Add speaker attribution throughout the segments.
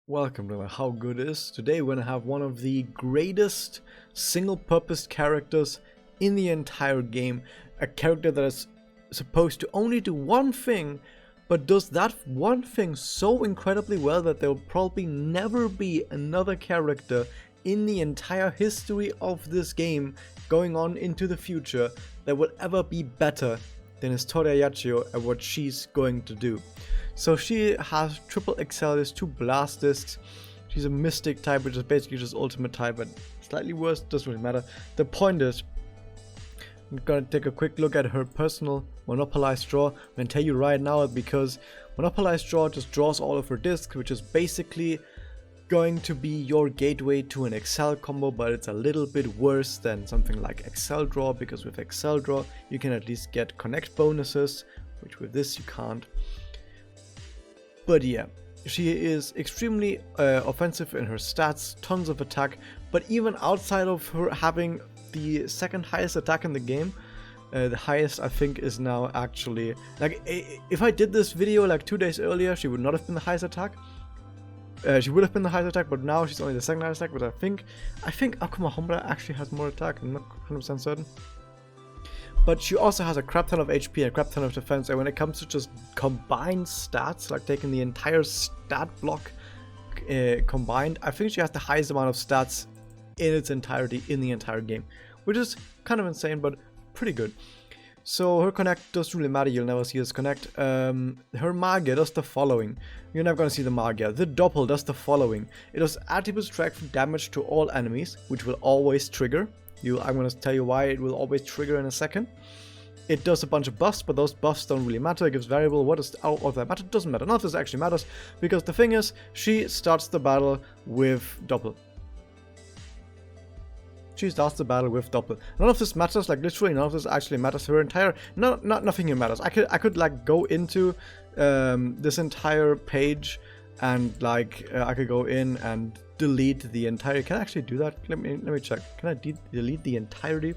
Speaker 1: Welcome to How Good Is. Today we're gonna have one of the greatest single-purpose characters in the entire game. A character that is supposed to only do one thing, but does that one thing so incredibly well that there will probably never be another character in the entire history of this game going on into the future that will ever be better than Historia Yachiyo at what she's going to do. So she has triple Excelsis, 2 blast discs. She's a mystic type, which is basically just ultimate type, but slightly worse, doesn't really matter. The point is, I'm gonna take a quick look at her personal monopolized draw. I'm gonna tell you right now because monopolized draw just draws all of her discs, which is basically going to be your gateway to an Excel combo, but it's a little bit worse than something like Excel draw, because with Excel draw you can at least get connect bonuses, which with this you can't. But yeah, she is extremely offensive in her stats, tons of attack, but even outside of her having the second highest attack in the game, the highest I think is now actually, like, if I did this video like 2 days earlier, she would not have been the highest attack. She would have been the highest attack, but now she's only the second highest attack. But I think Akuma Homura actually has more attack. I'm not 100% certain. But she also has a crap ton of HP and a crap ton of defense. And when it comes to just combined stats, like taking the entire stat block combined, I think she has the highest amount of stats in its entirety in the entire game, which is kind of insane, but pretty good. So her connect doesn't really matter, you'll never see this connect. Her Magia does the following. You're never gonna see the Magia. The Doppel does the following. It does attribute strike for damage to all enemies, which will always trigger. I'm gonna tell you why it will always trigger in a second. It does a bunch of buffs, but those buffs don't really matter. It gives variable. What is out of that matter? Doesn't matter. None of this actually matters, because the thing is, she starts the battle with Doppel. She starts the battle with Doppel. None of this matters, like literally none of this actually matters. Her entire, nothing here matters. I could like go into this entire page and like I could go in and delete the entire. Can I actually do that? Let me check. Can I delete the entirety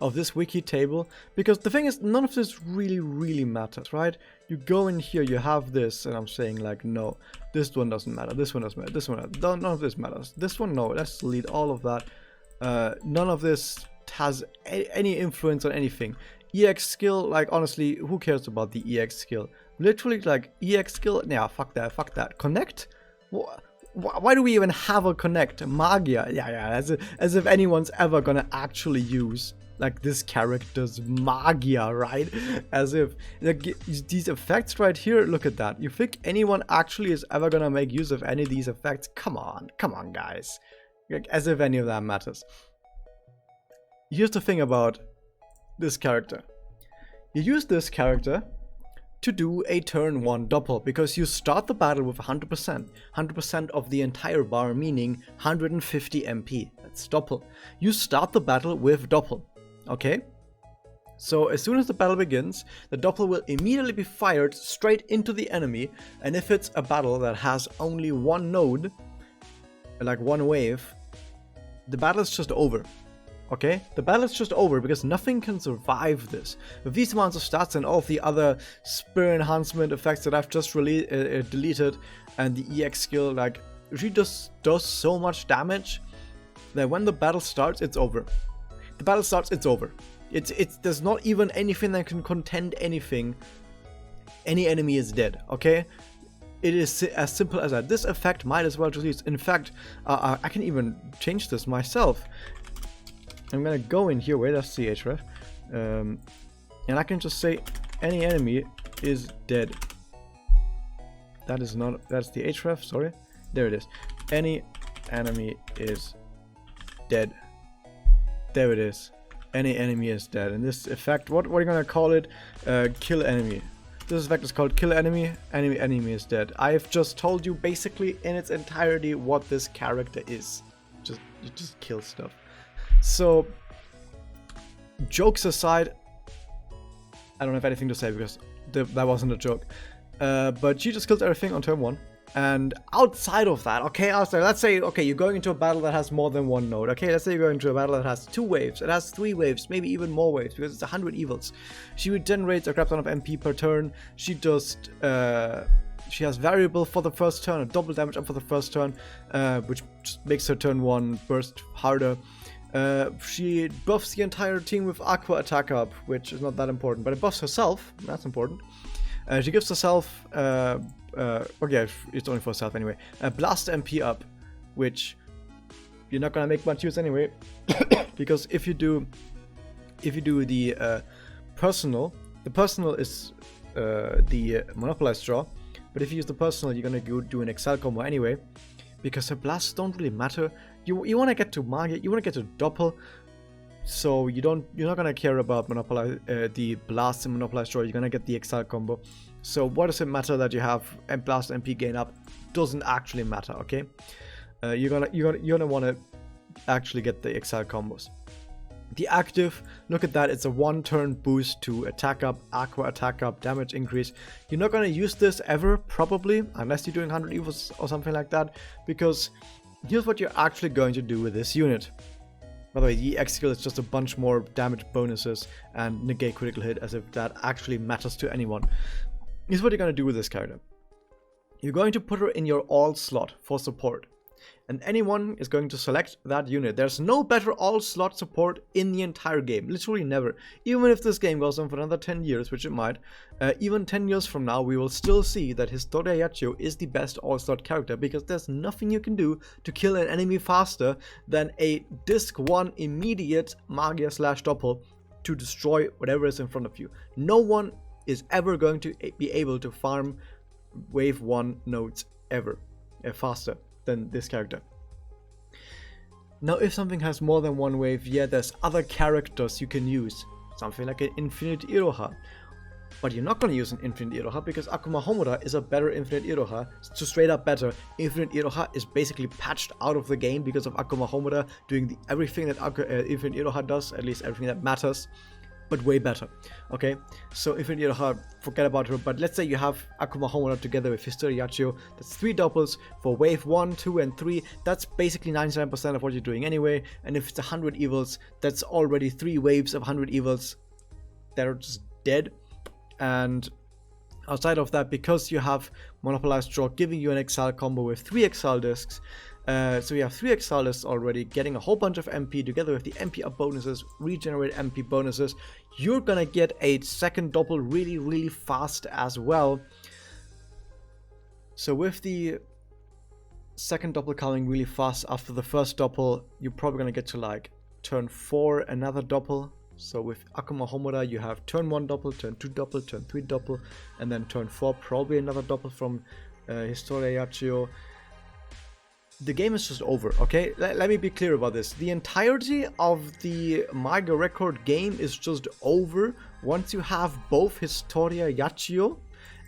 Speaker 1: of this wiki table? Because the thing is, none of this really matters, right? You go in here, you have this, and I'm saying like, no, this one doesn't matter. This one doesn't matter. This one, none of this matters. This one, no. Let's delete all of that. None of this has any influence on anything. EX skill, like honestly, who cares about the EX skill? Literally, like EX skill, yeah, fuck that. Connect? Why do we even have a connect? Magia, yeah, as if anyone's ever gonna actually use like this character's Magia, right? As if like these effects right here, look at that. You think anyone actually is ever gonna make use of any of these effects? Come on guys. Like, as if any of that matters. Here's the thing about this character. You use this character to do a turn 1 Doppel, because you start the battle with 100%. 100% of the entire bar, meaning 150 MP. That's Doppel. You start the battle with Doppel. Okay? So as soon as the battle begins, the Doppel will immediately be fired straight into the enemy, and if it's a battle that has only one node, like one wave, the battle is just over. Okay, the battle is just over because nothing can survive this. With these amounts of stats and all of the other spear enhancement effects that I've just deleted, and the EX skill, like, she just does so much damage that when the battle starts, it's over. The battle starts, it's over. There's not even anything that can contend anything. Any enemy is dead. Okay. It is as simple as that. This effect might as well just use. In fact, I can even change this myself. I'm gonna go in here. Wait, that's the href, and I can just say any enemy is dead. That's the href. Sorry, there it is. Any enemy is dead. There it is. Any enemy is dead. And this effect, what are you gonna call it? Kill enemy. This effect is called kill enemy. Enemy is dead. I've just told you basically in its entirety what this character is. You just kill stuff. So, jokes aside, I don't have anything to say because that wasn't a joke. But she just kills everything on turn 1. And outside of that, okay, let's say, okay, you're going into a battle that has more than one node. Okay, let's say you're going into a battle that has 2 waves. It has 3 waves, maybe even more waves, because it's 100 evils. She regenerates a crap ton of MP per turn. She just she has variable for the first turn, a double damage up for the first turn, which just makes her turn 1 burst harder. She buffs the entire team with Aqua attack up, which is not that important, but it buffs herself, that's important. She gives herself, okay, it's only for herself anyway, Blast MP up, which you're not gonna make much use anyway, because if you do the personal, the personal is the monopolized draw, but if you use the personal, you're gonna do an Excel combo anyway, because her blasts don't really matter. You want to get to Margit, you want to get to Doppel, so you're not gonna care about the blast and monopolized draw. You're gonna get the Excel combo. So what does it matter that you have blast MP gain up? Doesn't actually matter. Okay, you're gonna want to actually get the Excel combos. The active, look at that, it's a 1-turn boost to attack up, aqua attack up, damage increase. You're not going to use this ever, probably, unless you're doing 100 evils or something like that, because here's what you're actually going to do with this unit. By the way, the EX skill is just a bunch more damage bonuses and negate critical hit, as if that actually matters to anyone. Here's what you're going to do with this character. You're going to put her in your all slot for support. And anyone is going to select that unit. There's no better all-slot support in the entire game. Literally never. Even if this game goes on for another 10 years, which it might, even 10 years from now, we will still see that Historia Yachiyo is the best all-slot character, because there's nothing you can do to kill an enemy faster than a disc 1 immediate Magia / Doppel to destroy whatever is in front of you. No one is ever going to be able to farm wave 1 nodes ever faster than this character. Now, if something has more than one wave, yeah, there's other characters you can use. Something like an Infinite Iroha. But you're not going to use an Infinite Iroha because Akuma Homura is a better Infinite Iroha. It's straight up better. Infinite Iroha is basically patched out of the game because of Akuma Homura doing everything that Infinite Iroha does, at least everything that matters, but way better. Okay, so Infinite Iroha, forget about her, but let's say you have Akuma Homura together with Historia Yachiyo. That's 3 doppels for wave 1, 2, and 3. That's basically 99% of what you're doing anyway. And if it's 100 evils, that's already 3 waves of 100 evils that are just dead. And outside of that, because you have Monopolized Draw giving you an Exile combo with 3 Exile discs, so you have 3 Exile discs already, getting a whole bunch of MP together with the MP up bonuses, regenerate MP bonuses, you're gonna get a second doppel really, really fast as well. So with the second doppel coming really fast after the first doppel, you're probably gonna get to like turn 4 another doppel. So with Akuma Homura, you have turn 1 doppel, turn 2 doppel, turn 3 doppel, and then turn 4 probably another doppel from Historia Yachiyo. The game is just over, okay? Let me be clear about this. The entirety of the Maga Record game is just over once you have both Historia Yachiyo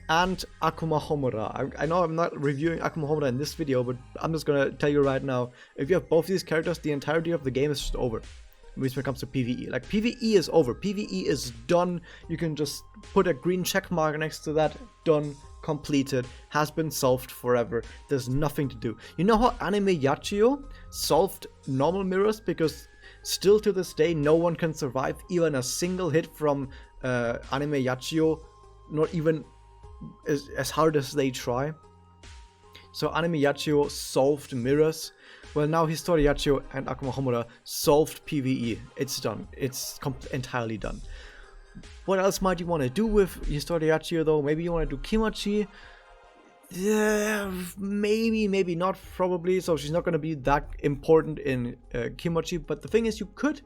Speaker 1: and Akuma Homura. I know I'm not reviewing Akuma Homura in this video, but I'm just gonna tell you right now, if you have both these characters, the entirety of the game is just over. At least when it comes to PvE. Like, PvE is over. PvE is done. You can just put a green check mark next to that. Done. Completed. Has been solved forever. There's nothing to do. You know how Anime Yachiyo solved normal mirrors? Because still to this day, no one can survive even a single hit from Anime Yachiyo. Not even as hard as they try. So Anime Yachiyo solved mirrors. Well, now Historia Yachiyo and Akuma Homura solved PvE. It's done. It's entirely done. What else might you want to do with Historia Yachiyo though? Maybe you want to do Kimochi? Yeah, maybe not, probably. So she's not going to be that important in Kimochi. But the thing is, you could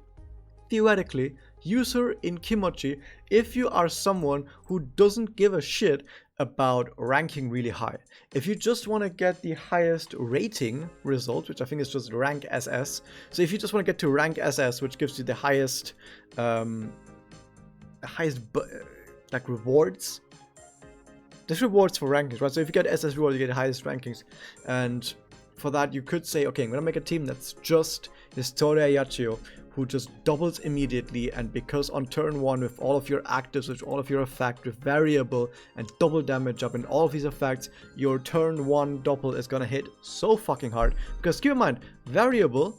Speaker 1: theoretically use her in Kimochi if you are someone who doesn't give a shit about ranking really high. If you just want to get the highest rating result, which I think is just rank SS. So if you just want to get to rank SS, which gives you the highest like rewards. There's rewards for rankings, right? So if you get SS rewards, you get the highest rankings. And for that, you could say, okay, I'm gonna make a team that's just Historia Yachiyo, who just doubles immediately, and because on turn 1 with all of your actives, with all of your effects, with variable and double damage up and all of these effects, your turn 1 doppel is gonna hit so fucking hard. Because keep in mind, variable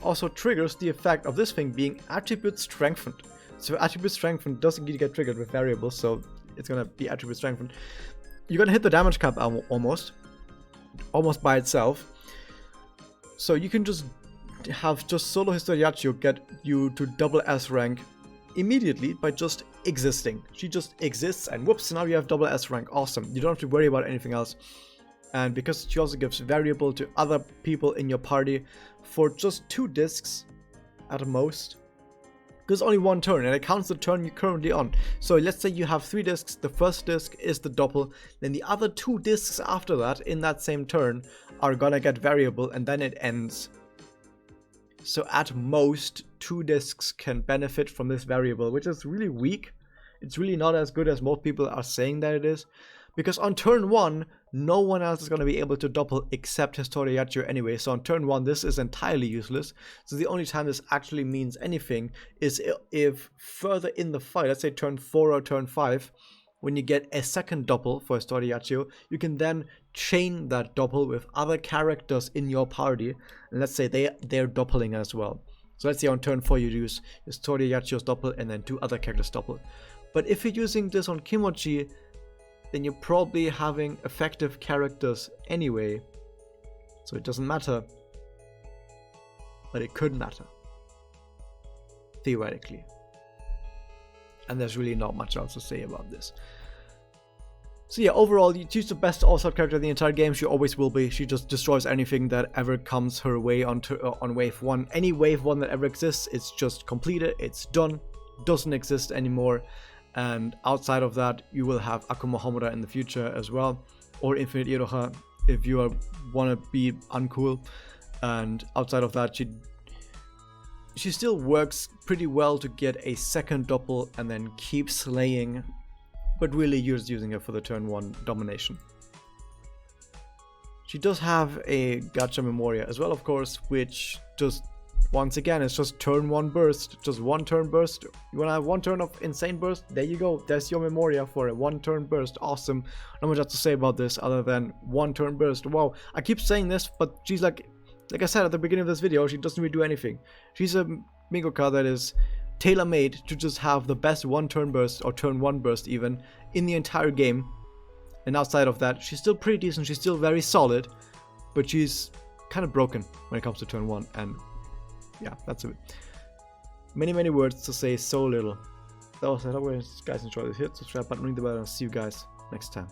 Speaker 1: also triggers the effect of this thing being attribute strengthened. So attribute strengthened doesn't get triggered with variable, so it's gonna be attribute strengthened. you're gonna hit the damage cap almost by itself. So you can just have just solo Historia Yachiyo get you to double S rank immediately by just existing. She just exists and whoops, now you have double S rank. Awesome. You don't have to worry about anything else. And because she also gives variable to other people in your party for just 2 discs at most. Because only 1 turn, and it counts the turn you're currently on. So let's say you have 3 discs, the first disc is the double, then the other 2 discs after that in that same turn are gonna get variable, and then it ends. So at most 2 discs can benefit from this variable, which is really weak. It's really not as good as most people are saying that it is. Because on turn 1, no one else is going to be able to double except Historia Yachiyo anyway. So on turn 1, this is entirely useless. So the only time this actually means anything is if further in the fight, let's say turn 4 or turn 5, when you get a second double for Historia Yachiyo, you can then chain that double with other characters in your party. And let's say they're doubling as well. So let's say on turn 4 you use Historia Yachiyo's double and then 2 other characters double. But if you're using this on Kimochi, then you're probably having effective characters anyway, so it doesn't matter, but it could matter, theoretically. And there's really not much else to say about this. So yeah, overall, she's the best all-star character in the entire game. She always will be. She just destroys anything that ever comes her way on wave 1. Any wave 1 that ever exists, it's just completed, it's done, doesn't exist anymore. And outside of that, you will have Akuma Homura in the future as well, or Infinite Iroha if you want to be uncool. And outside of that, she still works pretty well to get a second double and then keep slaying, but really you're just using her for the turn 1 domination. She does have a Gacha Memoria as well, of course, which just once again, it's just turn 1 burst, just 1 turn burst. You want to have 1 turn of insane burst? There you go. There's your Memoria for a 1 turn burst. Awesome. Not much else to say about this other than 1 turn burst. Wow. I keep saying this, but she's like I said at the beginning of this video, she doesn't really do anything. She's a Mikoka that is tailor-made to just have the best 1 turn burst, or turn 1 burst even, in the entire game. And outside of that, she's still pretty decent. She's still very solid, but she's kind of broken when it comes to turn 1. And yeah, that's it. Many words to say so little. That was it. I hope you guys enjoyed this. Hit subscribe button, ring the bell, and I'll see you guys next time.